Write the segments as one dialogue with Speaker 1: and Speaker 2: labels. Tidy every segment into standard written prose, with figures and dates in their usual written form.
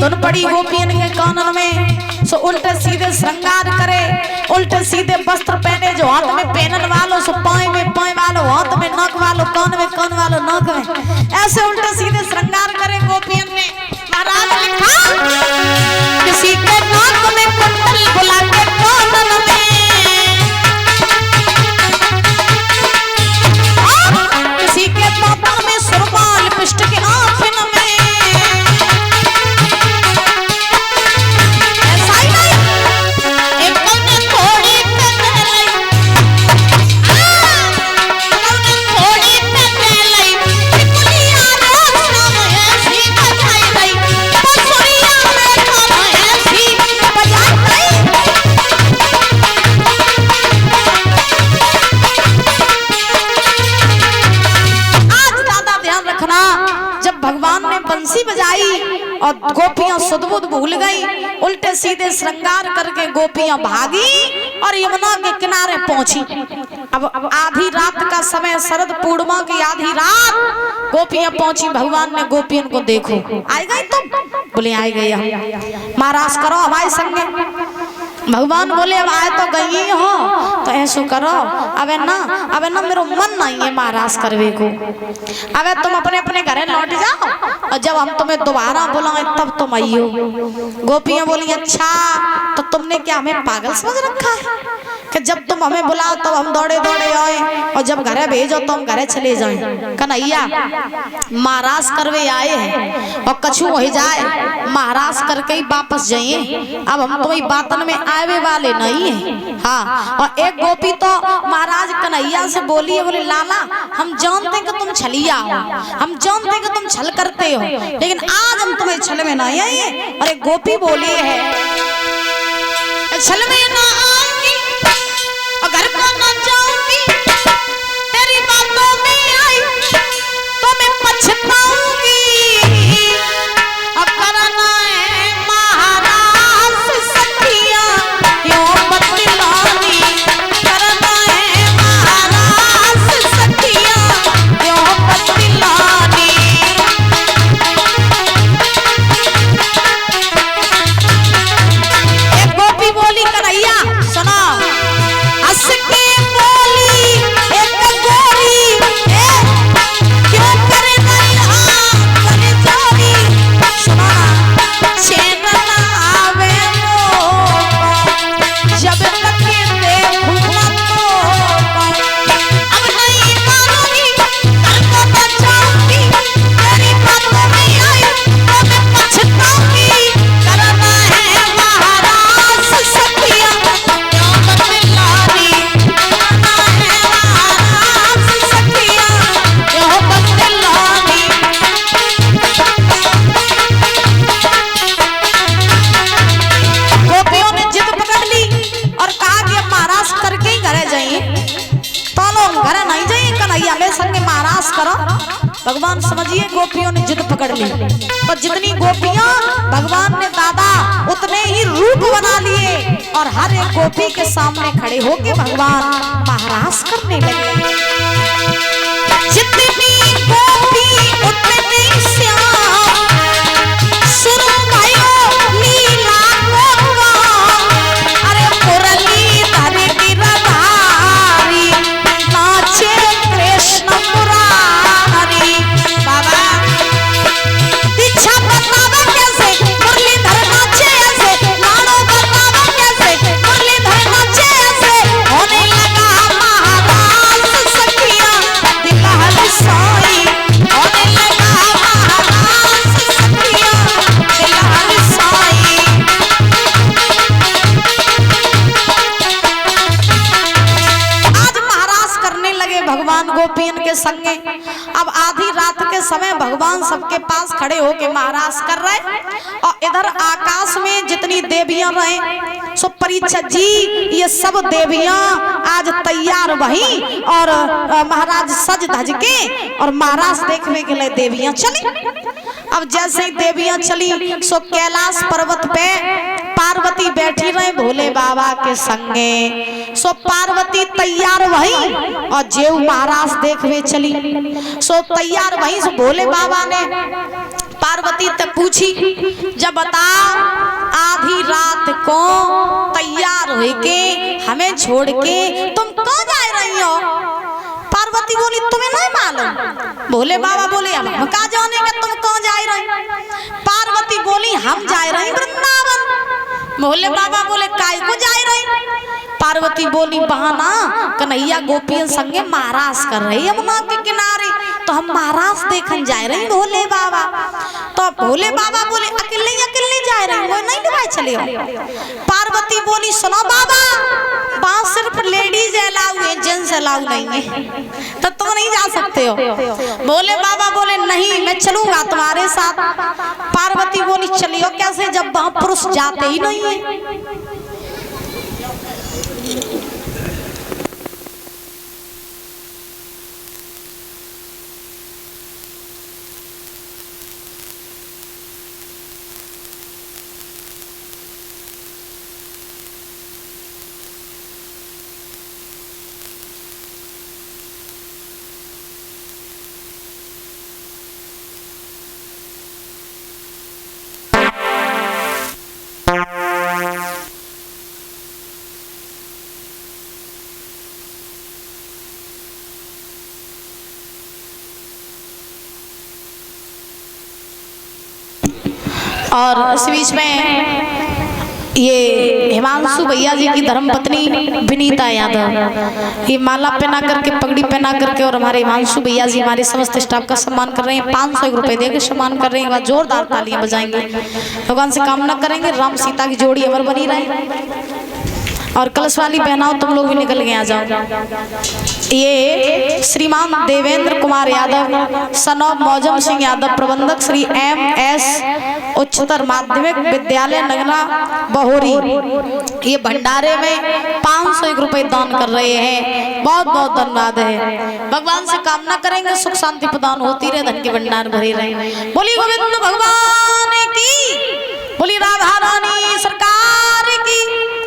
Speaker 1: धुन पड़ी गोपियन के कानन में। सो उल्टे सीधे श्रृंगार करे, उल्टे सीधे वस्त्र पहने, जो हाथ में पहनन वालों, सो पाए में पाए वालों, हाथ में नख वालों, कान में कान वालों, नख में, ऐसे उल्टे सीधे श्रृंगार करे गोपियन ने। महाराज लिखा किसी के नाक में कुंडल बुला के कानन में, किसी के पापा में सुरबाल पिष्ट के आँखन में, ऐसा ही नहीं एक कौने थोड़ी कन्हैया, कौने थोड़ी कन्हैया, टिकुलिया रोशना में ऐसी बजाई रही, बंसुरिया में खाना ऐसी बजाई रही। जब भगवान ने बंसी बजाई और गोपियां सुध-बुध भूल गई, उल्टे सीधे श्रृंगार करके गोपियां भागी और यमुना के किनारे पहुंची। अब आधी रात का समय, शरद पूर्णिमा की आधी रात गोपियां पहुंची। भगवान ने गोपियों को देखो, आई गई तुम? बोले आई गई हम, महाराज करो हमारे संगे। भगवान बोले अब आए तो गई हो तो ऐसो करो, अबे ना मेरा मन नहीं है महाराज करवे को, अबे तुम अपने अपने घरे लौट जाओ और जब हम तुम्हें दोबारा बुलाएं तब तुम आइयो। गोपियां बोली अच्छा, तो तुमने क्या हमें पागल समझ रखा है कि जब तुम हमें बुलाओ तब हम दौड़े दौड़े आए और जब घरे भेजो तो हम घरे चले जाएं। कन्हैया महाराज करवे आए हैं और कछु हो जाए महाराज करके ही वापस जाइए, अब हम तुम्हारी बातन में आवे वाले नहीं है। हाँ, और एक गोपी तो महाराज कन्हैया से बोली है, बोले लाला हम जानते हैं कि तुम छलिया हो, हम जानते हैं कि तुम छल करते हो, लेकिन आज हम तुम्हें छल में नहीं आए। और एक गोपी बोली है छल में ना आऊंगी और घर को ना जाऊंगी, तेरी बातों में आई तो मैं पछताऊंगी। अब करना है महाराज सखिया यो बतलानी, करना है महाराज सखिया यो बतलानी। एक गोपी बोली कन्हैया सुनो, हंस के बोली एक गोरी, क्यों करे करे जोरी, सुनो चैन ना आवे जब तक देखूं तो, अब नहीं मानूंगी घर को बचाऊंगी, तेरी बातों में आई तो मैं पछताऊंगी। करना है महाराज सखिया यो बतलानी, करना है महाराज सखिया यो बतलानी। गोपियों ने जिद पकड़ ली और कहा कि अब महाराज करके ही घरे जाइए, तो लोग घरे नहीं जाइए, कन्हैया मेरे संगे महाराज करो। भगवान समझिए गोपियों ने जिद पकड़ ली, तो जितनी गोपियां भगवान ने दादा उतने ही रूप बना लिए और हर एक गोपी के सामने खड़े होके भगवान महाराज करने लगे। जितनी गोपी उतने श्याम, सुनो भाइयों लीला गोगा, अरे मुरली धर गिरधारी नाचे कृष्ण मुरारी। बाबा दीक्षा बतावा कैसे मुरली धर नाचे ऐसे, लाड़ो बतावा कैसे मुरली धर नाचे ऐसे, होने लगा महाराज सखिया दिल हरसाई, होने लगा महाराज सखिया दिल हरसाई। आज महाराज करने लगे भगवान गोपियन के संगे। अब आधी रात के समय भगवान सबके पास खड़े होके महाराज कर रहे, और इधर आकाश में जितनी देवियां रहे सो परीक्षित जी ये सब देवियां आज तैयार वही और महाराज सज धज के और महाराज देखने के लिए देवियां चली। अब जैसे ही देवियां चली सो कैलाश पर्वत पे पार्वती बैठी रहे भोले बाबा के संगे। सो पार्वती तैयार वही और जेऊ महाराज देखने चली। सो तैयार वही सो भोले बाबा ने पार्वती ते पूछी, जब बताओ आधी रात को तैयार होके हमें छोड़ के तुम कहाँ जा रही हो? पार्वती बोली, तुम्हें नहीं मालूम? भोले बाबा बोले, हम कहाँ जाने का, तुम कहाँ जा रही? पार्वती बोली, हम जा रही वृंदावन। भोले बाबा बोले, काय को जा रही? पार्वती बोली, बहाना कन्हैया गोपियों संगे महाराज कर रही यमुना के किनारे, तो हम महाराज देखन जा रही भोले बाबा। तो भोले बाबा बोले, अकेले अकेले जा रही, वो नहीं निभाए चले हो? पार्वती बोली, सुनो बाबा, वहां सिर्फ लेडीज अलाउ है, जेंट्स अलाउ नहीं है, तो तुम नहीं जा सकते हो। भोले बाबा बोले, नहीं मैं चलूंगा तुम्हारे साथ। पार्वती बोली, चलियो कैसे जब वहां पुरुष जाते ही नहीं है। और इस बीच में ये हिमांशु भैया जी की धर्मपत्नी विनीता यादव, ये माला पहना करके, पगड़ी पहना करके, और हमारे हिमांशु भैया जी हमारे समस्त स्टाफ का सम्मान कर रहे हैं। 500 रुपए देकर सम्मान कर रहे हैं। जोरदार तालियां बजाएंगे। भगवान से कामना करेंगे राम सीता की जोड़ी अमर बनी रहे। और कलश वाली पहनाओ, तुम लोग भी निकल के आ जाओ। ये श्रीमान देवेंद्र कुमार यादव, सन ऑफ मौजम सिंह यादव, प्रबंधक श्री MS उच्चतर माध्यमिक विद्यालय नगला बहोरी, ये भंडारे में 501 रुपए दान कर रहे हैं। बहुत बहुत धन्यवाद है। भगवान से कामना करेंगे सुख शांति प्रदान होती रहे, धन के भंडार भरे रहे। बोली गोविंद भगवान की, बोली राधा रानी सरकार की।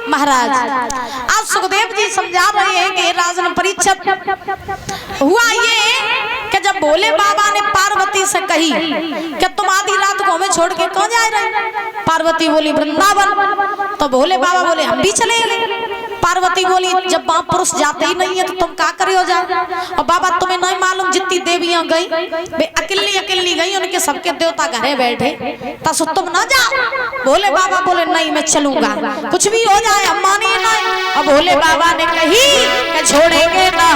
Speaker 1: महाराज आज सुखदेव जी समझा रहे हैं कि राजन परीक्षित, हुआ ये कि जब भोले बाबा ने पार्वती से कही कि तुम आधी रात को हमें छोड़ के कहाँ जा रहे? पार्वती बोली, वृंदावन। तो भोले बाबा बोले, हम भी चले गए। पार्वती बोली, जब वहां पुरुष जाते ही नहीं है तो तुम क्या करियो जा? और बाबा तुम्हें नहीं मालूम जितनी देवियां गई वे अकेली अकेली गई, उनके सबके देवता घरे बैठे, तब तुम ना जाओ? भोले बाबा बोले, नहीं मैं चलूंगा, कुछ भी हो जाए हम मानिए नहीं। और भोले बाबा ने कही कि छोड़ेंगे ना